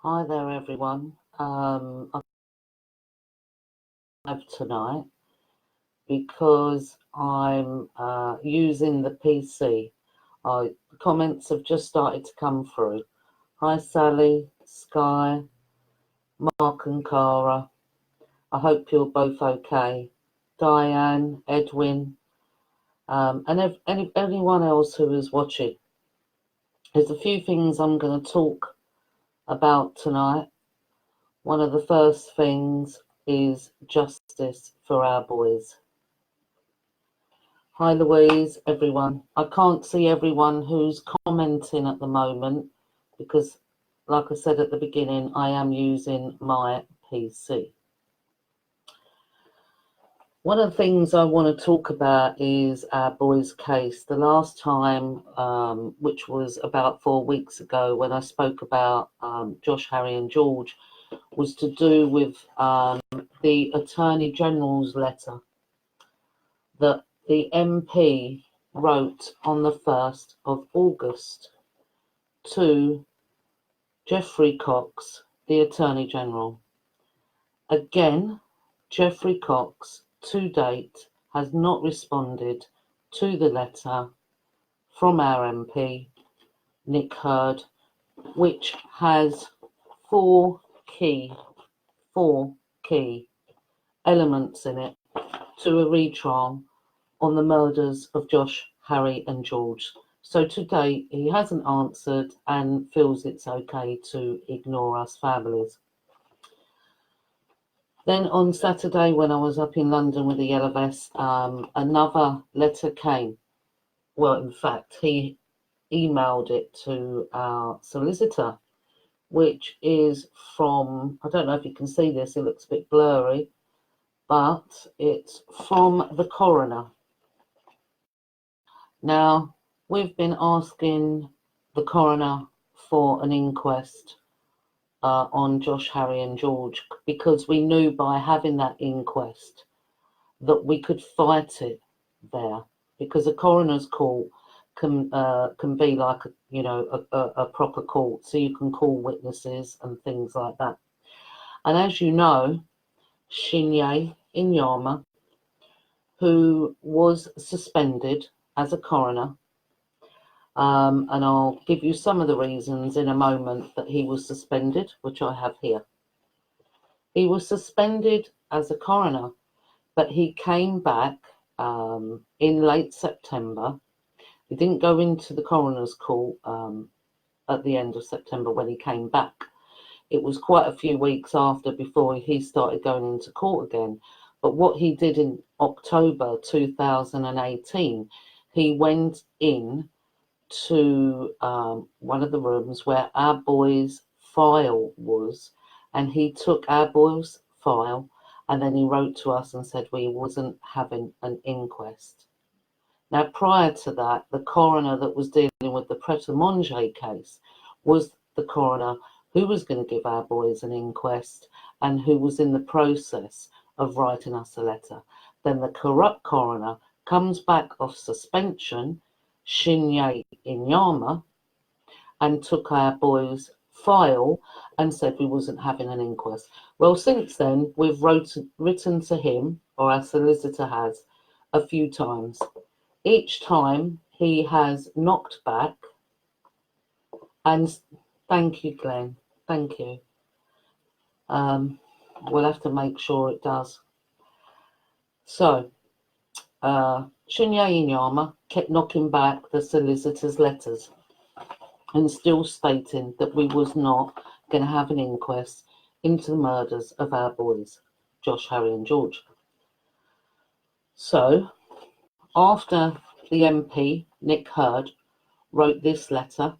Hi there, everyone. I have tonight because I'm using the PC. The comments have just started to come through. Hi, Sally, Sky, Mark, and Cara. I hope you're both okay. Diane, Edwin, and anyone else who is watching. There's a few things I'm going to talk about tonight. One of the first things is justice for our boys. Hi Louise, everyone. I can't see everyone who's commenting at the moment because, like I said at the beginning, I am using my PC. One of the things I want to talk about is our boys' case. The last time, which was about 4 weeks ago when I spoke about Josh, Harry and George, was to do with the Attorney General's letter that the MP wrote on the 1st of August to Geoffrey Cox, the Attorney General. Again, Geoffrey Cox, to date, has not responded to the letter from our MP, Nick Hurd, which has four key elements in it to a retrial on the murders of Josh, Harry and George. So to date, he hasn't answered and feels it's okay to ignore us families. Then on Saturday, when I was up in London with the Yellow Vest, another letter came. Well, in fact, he emailed it to our solicitor, which is from, I don't know if you can see this, it looks a bit blurry, but it's from the coroner. Now, we've been asking the coroner for an inquest on Josh, Harry and George because we knew by having that inquest that we could fight it there, because a coroner's court can be like a proper court, so you can call witnesses and things like that. And as you know, Shinye Inyama, who was suspended as a coroner, and I'll give you some of the reasons in a moment that he was suspended, which I have here. He was suspended as a coroner, but he came back in late September. He didn't go into the coroner's court at the end of September when he came back. It was quite a few weeks after before he started going into court again. But what he did in October 2018, he went in to one of the rooms where our boy's file was, and he took our boy's file and then he wrote to us and said we wasn't having an inquest. Now, prior to that, the coroner that was dealing with the Pret a Manger case was the coroner who was going to give our boys an inquest and who was in the process of writing us a letter. Then the corrupt coroner comes back off suspension, Shinye Inyama, and took our boy's file and said we wasn't having an inquest. Well, since then, we've written to him, or our solicitor has, a few times. Each time he has knocked back, and thank you, Glenn, thank you. We'll have to make sure it does. So, Shinye Inyama kept knocking back the solicitor's letters and still stating that we was not going to have an inquest into the murders of our boys, Josh, Harry and George. So, after the MP, Nick Hurd, wrote this letter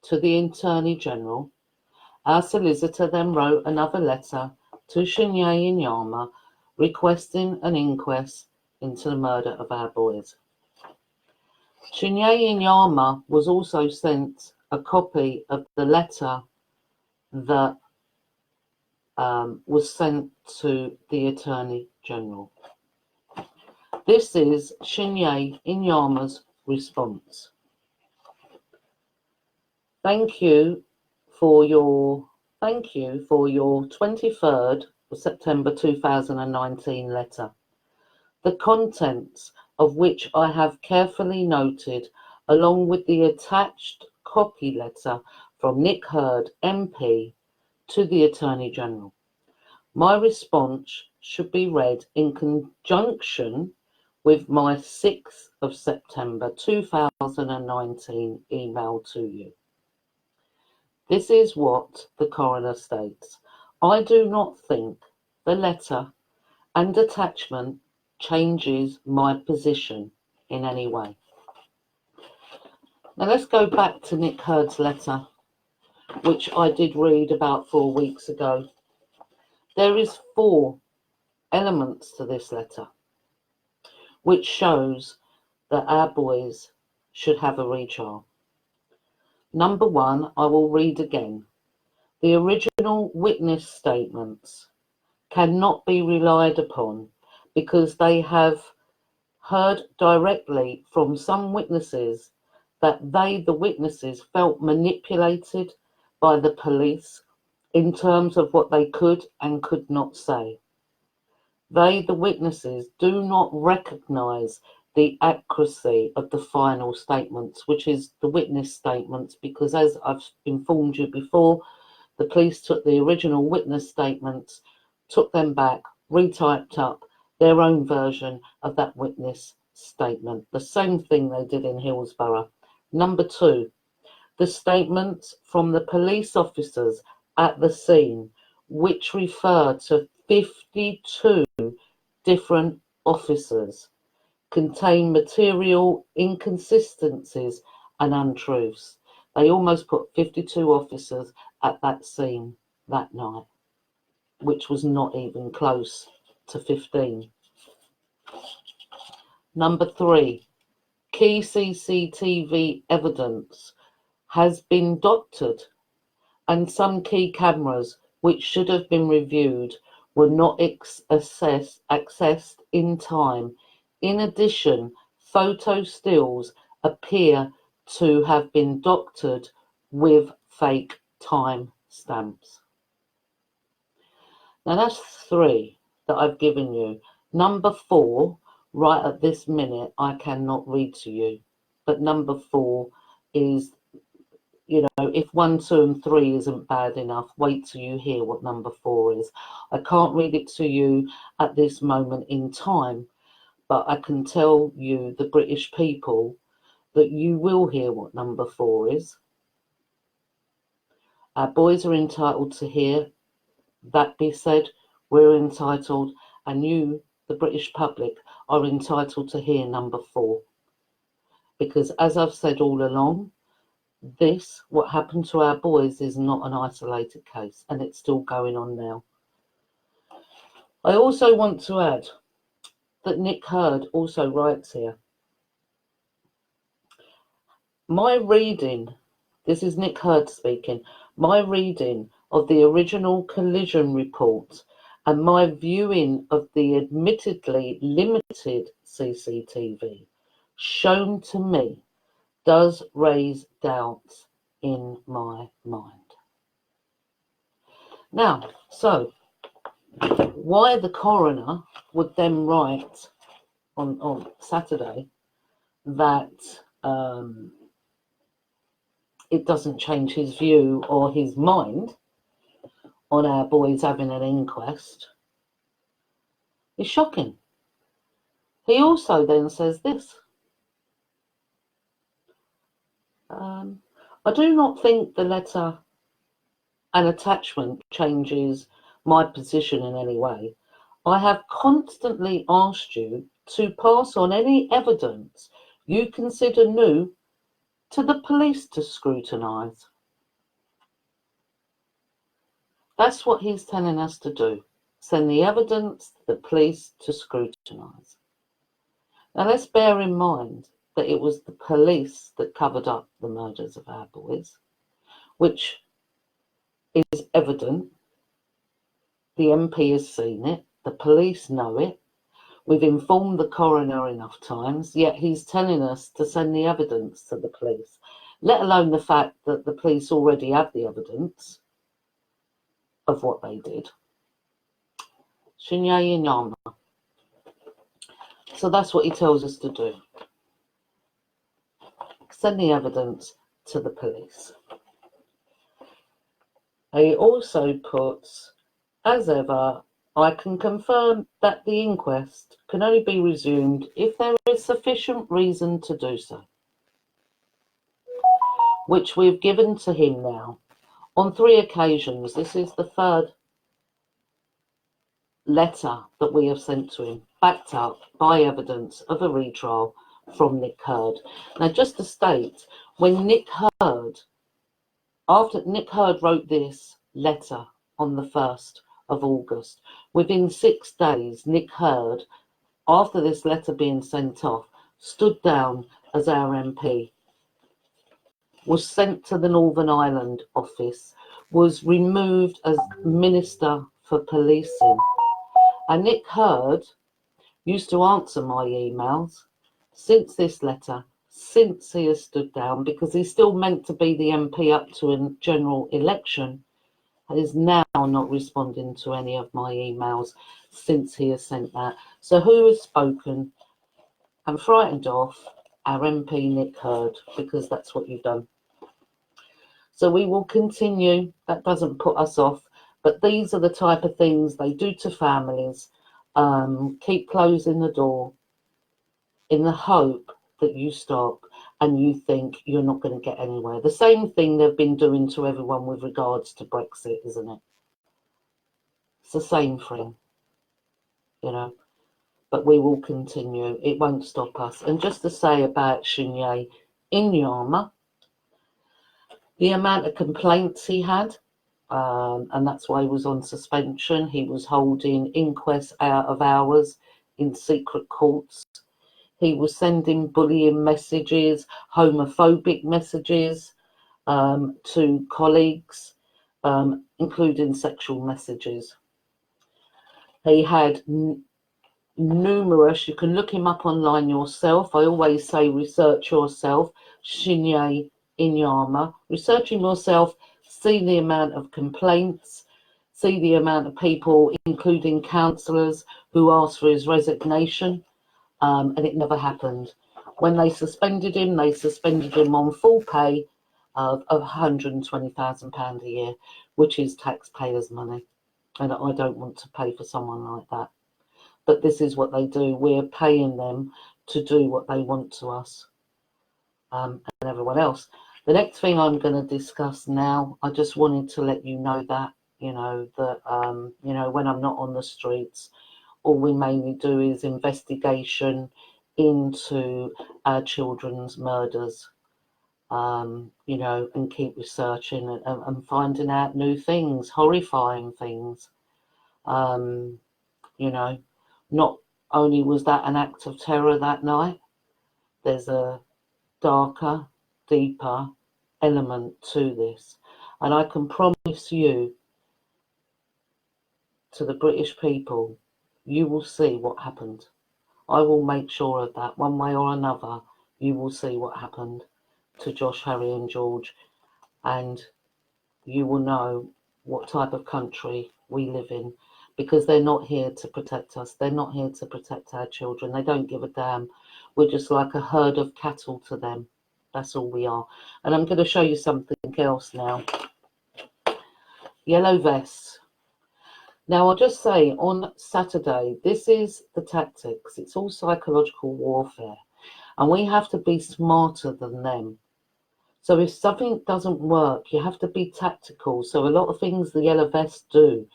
to the Attorney General, our solicitor then wrote another letter to Shinye Inyama requesting an inquest into the murder of our boys. Shinye Inyama was also sent a copy of the letter that was sent to the Attorney General. This is Shinye Inyama's response. Thank you for your, thank you for your 23rd of September 2019 letter, the contents of which I have carefully noted, along with the attached copy letter from Nick Hurd, MP, to the Attorney General. My response should be read in conjunction with my 6th of September 2019 email to you. This is what the coroner states. I do not think the letter and attachment changes my position in any way. Now let's go back to Nick Hurd's letter, which I did read about 4 weeks ago. There is 4 elements to this letter, which shows that our boys should have a retrial. Number 1, I will read again. The original witness statements cannot be relied upon because they have heard directly from some witnesses that they, the witnesses, felt manipulated by the police in terms of what they could and could not say. They, the witnesses, do not recognise the accuracy of the final statements, which is the witness statements, because as I've informed you before, the police took the original witness statements, took them back, retyped up their own version of that witness statement. The same thing they did in Hillsborough. Number 2, the statements from the police officers at the scene, which refer to 52 different officers, contain material inconsistencies and untruths. They almost put 52 officers at that scene that night, which was not even close to 15. Number 3, key CCTV evidence has been doctored, and some key cameras which should have been reviewed were not accessed in time. In addition, photo stills appear to have been doctored with fake time stamps. Now that's 3 that I've given you. Number 4, right at this minute, I cannot read to you. But number 4 is, if 1, 2, and 3 isn't bad enough, wait till you hear what number 4 is. I can't read it to you at this moment in time, but I can tell you, the British people, that you will hear what number 4 is. Our boys are entitled to hear that be said. We're entitled, and you, the British public, are entitled to hear number 4. Because as I've said all along, what happened to our boys, is not an isolated case, and it's still going on now. I also want to add that Nick Hurd also writes here, my reading, this is Nick Hurd speaking, my reading of the original collision report and my viewing of the admittedly limited CCTV shown to me does raise doubts in my mind. Now, so why the coroner would then write on Saturday that it doesn't change his view or his mind on our boys having an inquest is shocking. He also then says this. I do not think the letter and attachment changes my position in any way. I have constantly asked you to pass on any evidence you consider new to the police to scrutinise. That's what he's telling us to do. Send the evidence to the police to scrutinise. Now let's bear in mind that it was the police that covered up the murders of our boys, which is evident. The MP has seen it. The police know it. We've informed the coroner enough times, yet he's telling us to send the evidence to the police. let alone the fact that the police already have the evidence of what they did. Shinye Inyama. So that's what he tells us to do. Send the evidence to the police. He also puts, as ever, I can confirm that the inquest can only be resumed if there is sufficient reason to do so, which we've given to him now on 3 occasions. This is the 3rd letter that we have sent to him, backed up by evidence of a retrial from Nick Hurd. Now, just to state, when after Nick Hurd wrote this letter on the 1st of August, within 6 days, Nick Hurd, after this letter being sent off, stood down as our MP, was sent to the Northern Ireland office, was removed as Minister for Policing. And Nick Hurd used to answer my emails since this letter, since he has stood down, because he's still meant to be the MP up to a general election, and is now not responding to any of my emails since he has sent that. So who has spoken and frightened off our MP Nick Hurd? Because that's what you've done. So we will continue. That doesn't put us off. But these are the type of things they do to families. Keep closing the door in the hope that you stop and you think you're not going to get anywhere. The same thing they've been doing to everyone with regards to Brexit, isn't it? It's the same thing, you know. But we will continue. It won't stop us. And just to say about Shinye Inyama, the amount of complaints he had, and that's why he was on suspension. He was holding inquests out of hours in secret courts. He was sending bullying messages, homophobic messages to colleagues, including sexual messages. He had numerous, you can look him up online yourself. I always say research yourself, Shinye Inyama. Research him yourself, see the amount of complaints, see the amount of people, including councillors, who asked for his resignation. And it never happened. When they suspended him on full pay of £120,000 a year, which is taxpayers' money. And I don't want to pay for someone like that. But this is what they do. We're paying them to do what they want to us, and everyone else. The next thing I'm going to discuss now, I just wanted to let you know that, when I'm not on the streets, all we mainly do is investigation into our children's murders, and keep researching and finding out new things, horrifying things. Not only was that an act of terror that night, there's a darker, deeper element to this. And I can promise you, to the British people, you will see what happened. I will make sure of that. One way or another, you will see what happened to Josh, Harry and George, and you will know what type of country we live in, because they're not here to protect us. They're not here to protect our children. They don't give a damn. We're just like a herd of cattle to them. That's all we are. And I'm going to show you something else now. Yellow vests. Now, I'll just say, on Saturday, this is the tactics. It's all psychological warfare. And we have to be smarter than them. So if something doesn't work, you have to be tactical. So a lot of things the yellow vests do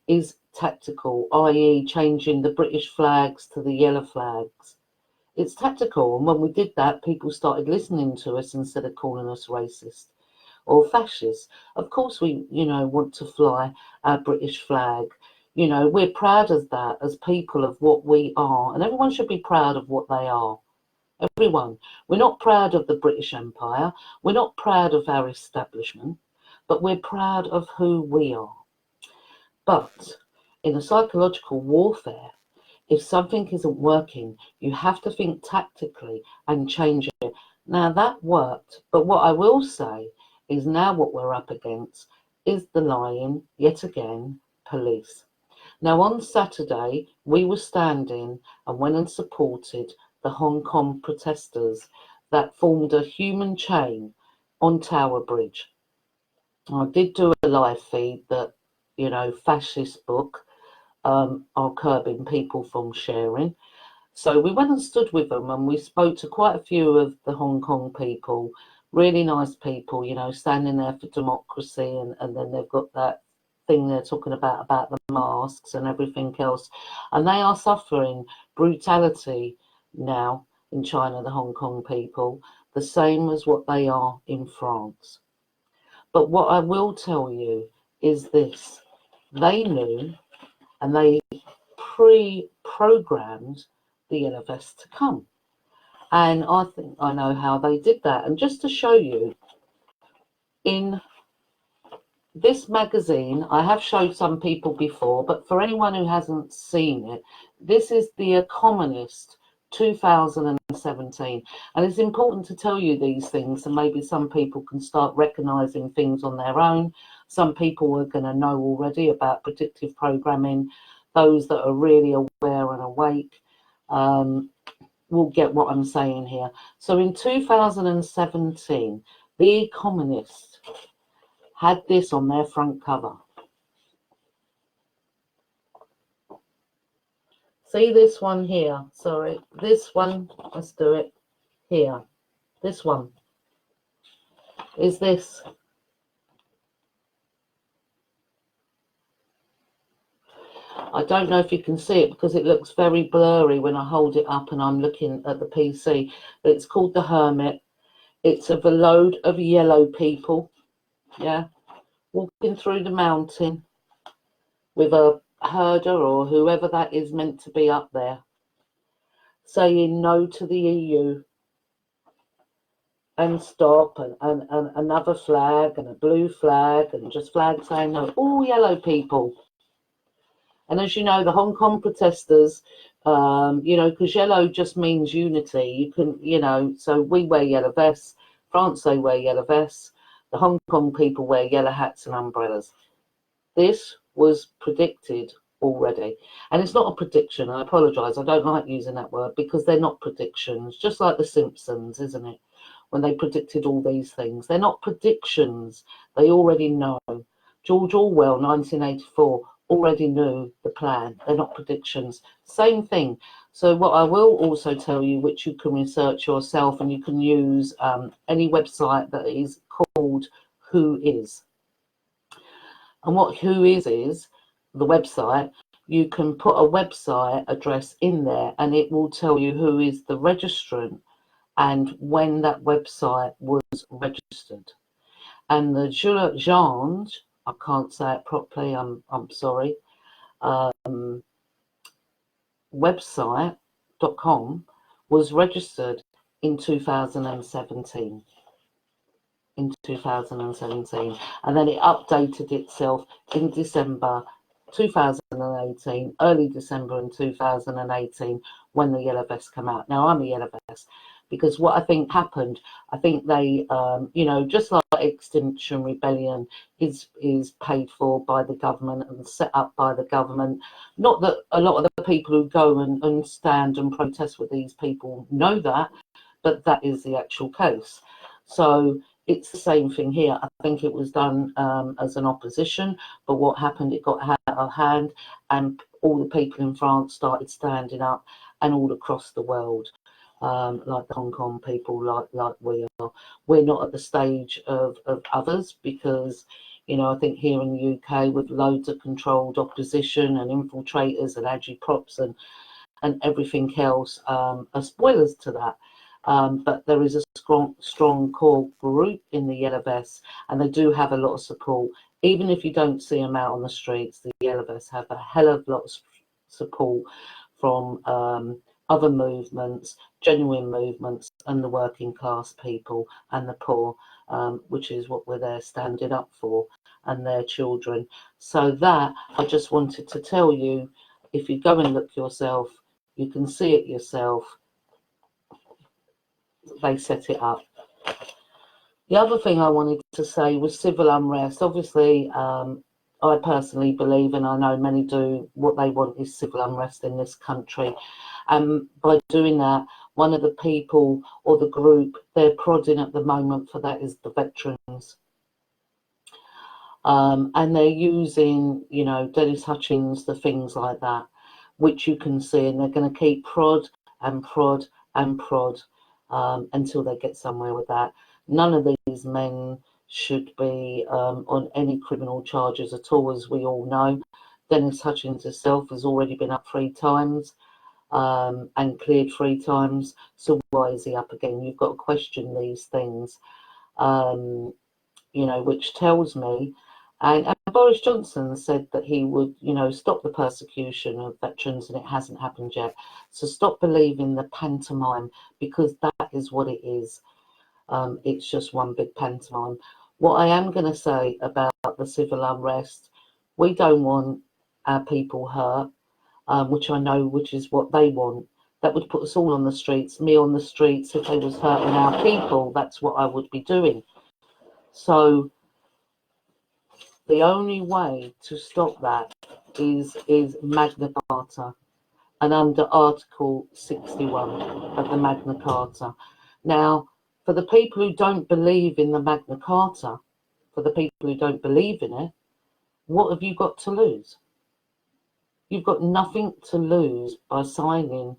is tactical, i.e. changing the British flags to the yellow flags. It's tactical. And when we did that, people started listening to us instead of calling us racist or fascist. Of course, we, want to fly our British flag. We're proud of that as people, of what we are. And everyone should be proud of what they are. Everyone. We're not proud of the British Empire. We're not proud of our establishment. But we're proud of who we are. But in a psychological warfare, if something isn't working, you have to think tactically and change it. Now that worked, but what I will say is now what we're up against is the lying, yet again, police. Now on Saturday, we were standing and went and supported the Hong Kong protesters that formed a human chain on Tower Bridge. I did do a live feed that, fascist book are curbing people from sharing. So we went and stood with them and we spoke to quite a few of the Hong Kong people, really nice people, standing there for democracy. And then they've got that thing they're talking about the masks and everything else. And they are suffering brutality now in China, the Hong Kong people, the same as what they are in France. But what I will tell you is this. They knew and they pre-programmed the yellow vests to come. And I think I know how they did that. And just to show you, in this magazine, I have showed some people before, but for anyone who hasn't seen it, this is The Economist 2017. And it's important to tell you these things, and maybe some people can start recognizing things on their own. Some people are going to know already about predictive programming. Those that are really aware and awake will get what I'm saying here. So in 2017, The Economist had this on their front cover. See this one here? Sorry, this one, let's do it here. This one is this. I don't know if you can see it because it looks very blurry when I hold it up and I'm looking at the PC. But it's called The Hermit. It's of a load of yellow people, yeah, walking through the mountain with a herder or whoever that is meant to be up there, saying no to the EU and stop, and another flag and a blue flag and just flags saying no, all yellow people. And as you know, the Hong Kong protesters, because yellow just means unity. You can, so we wear yellow vests. France, they wear yellow vests. The Hong Kong people wear yellow hats and umbrellas. This was predicted already. And it's not a prediction. I apologise. I don't like using that word because they're not predictions. Just like The Simpsons, isn't it? When they predicted all these things. They're not predictions. They already know. George Orwell, 1984, already knew the plan. They're not predictions. Same thing. So what I will also tell you, which you can research yourself, and you can use any website that is called Who Is. And what Who Is the website. You can put a website address in there and it will tell you who is the registrant and when that website was registered. And the Jean, I can't say it properly, I'm sorry, website.com was registered in 2017. In 2017, and then it updated itself in December 2018, early December in 2018, when the yellow vests come out. Now I'm a yellow vest because what I think happened, I think they, just like Extinction Rebellion is paid for by the government and set up by the government. Not that a lot of the people who go and stand and protest with these people know that, but that is the actual case. So it's the same thing here. I think it was done as an opposition, but what happened, it got out of hand and all the people in France started standing up, and all across the world, like the Hong Kong people, like we are. We're not at the stage of others because, I think here in the UK with loads of controlled opposition and infiltrators and agitprops and everything else are spoilers to that. But there is a strong core group in the yellow vests, and they do have a lot of support. Even if you don't see them out on the streets, the yellow vests have a hell of a lot of support from other movements, genuine movements, and the working class people and the poor, which is what we're there standing up for, and their children. So that, I just wanted to tell you, if you go and look yourself, you can see it yourself. they set it up. The other thing I wanted to say was civil unrest. Obviously, I personally believe, and I know many do, what they want is civil unrest in this country. And by doing that, one of the people or the group they're prodding at the moment for that is the veterans. And they're using, you know, Dennis Hutchins, the things like that, which you can see, and they're going to keep prod and prod and prod until they get somewhere with that. None of these men should be on any criminal charges at all, as we all know. Dennis Hutchins himself has already been up 3 times and cleared 3 times. So why is he up again? You've got to question these things, you know, which tells me. And Boris Johnson said that he would, you know, stop the persecution of veterans, and it hasn't happened yet. So stop believing the pantomime, because that is what it is. It's just one big pantomime. What I am going to say about the civil unrest, we don't want our people hurt, which I know, which is what they want. That would put us all on the streets, me on the streets. If they was hurting our people, that's what I would be doing. So the only way to stop that is Magna Carta, and under Article 61 of the Magna Carta. Now, for the people who don't believe in the Magna Carta, for the people who don't believe in it, what have you got to lose? You've got nothing to lose by signing,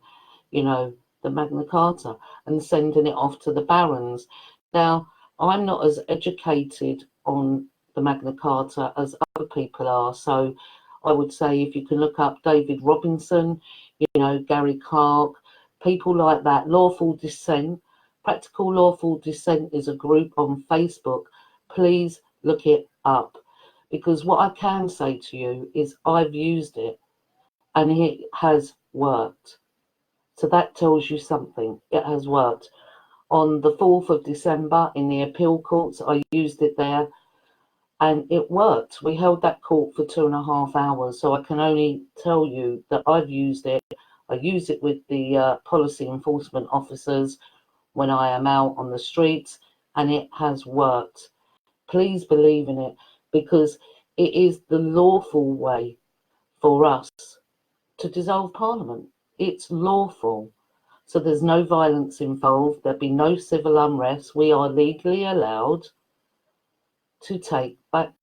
you know, the Magna Carta and sending it off to the barons. Now, I'm not as educated on the Magna Carta as other people are, so I would say if you can look up David Robinson, you know, Gary Clark, people like that, Lawful Dissent. Practical Lawful Dissent is a group on Facebook. Please look it up, because what I can say to you is I've used it and it has worked. So that tells you something. It has worked. On the 4th of December in the appeal courts, I used it there and it worked. We held that court for 2.5 hours. So I can only tell you that I've used it. I use it with the policy enforcement officers when I am out on the streets, and it has worked. Please believe in it, because it is the lawful way for us to dissolve Parliament. It's lawful. So there's no violence involved. There'll be no civil unrest. We are legally allowed to take back